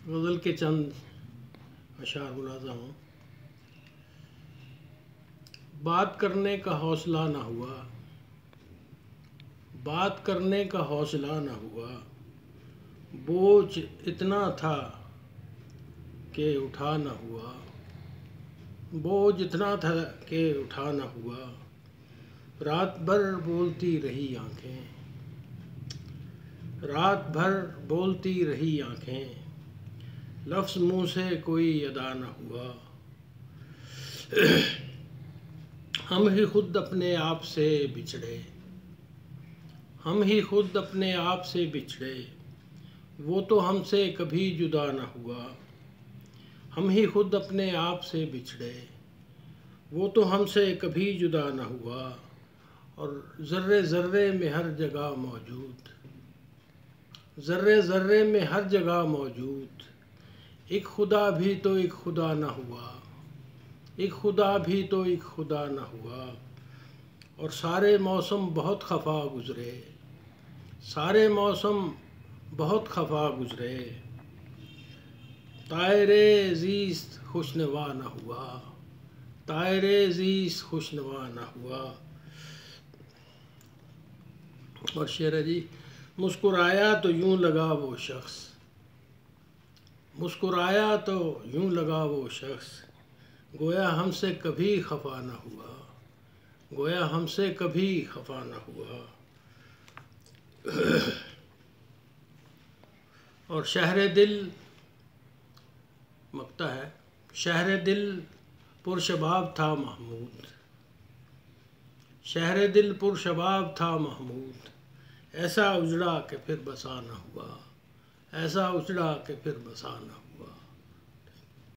गज़ल के चंद अशार बुलाता हूँ। बात करने का हौसला न हुआ, बात करने का हौसला न हुआ, बोझ इतना था कि उठा न हुआ, बोझ इतना था कि उठा न हुआ। रात भर बोलती रही आँखें, रात भर बोलती रही आँखें, लफ्ज़ मुँह से कोई अदा न हुआ। हम ही खुद अपने आप से बिछड़े, हम ही खुद अपने आप से बिछड़े, वो तो हमसे कभी जुदा न हुआ। हम ही खुद अपने आप से बिछड़े, वो तो हमसे कभी जुदा न हुआ। और ज़र्रे ज़र्रे में हर जगह मौजूद, ज़र्रे ज़र्रे में हर जगह मौजूद, एक खुदा भी तो एक खुदा न हुआ, एक खुदा भी तो एक खुदा न हुआ। और सारे मौसम बहुत खफा गुज़रे, सारे मौसम बहुत खफा गुज़रे, तायरे ज़ीस्त खुशनवा न हुआ, तायरे ज़ीस्त खुशनवा न हुआ। और शेर है जी, मुस्कुराया तो यूँ लगा वो शख्स, मुस्कुराया तो यूँ लगा वो शख्स, गोया हमसे कभी खफा न हुआ, गोया हमसे कभी खफा न हुआ। और शहर दिल मकता है, शहर दिल पुरशबाब था महमूद, शहर दिल पुरशबाब था महमूद, ऐसा उजड़ा कि फिर बसा न हुआ, ऐसा उजड़ा कि फिर बसा न हुआ।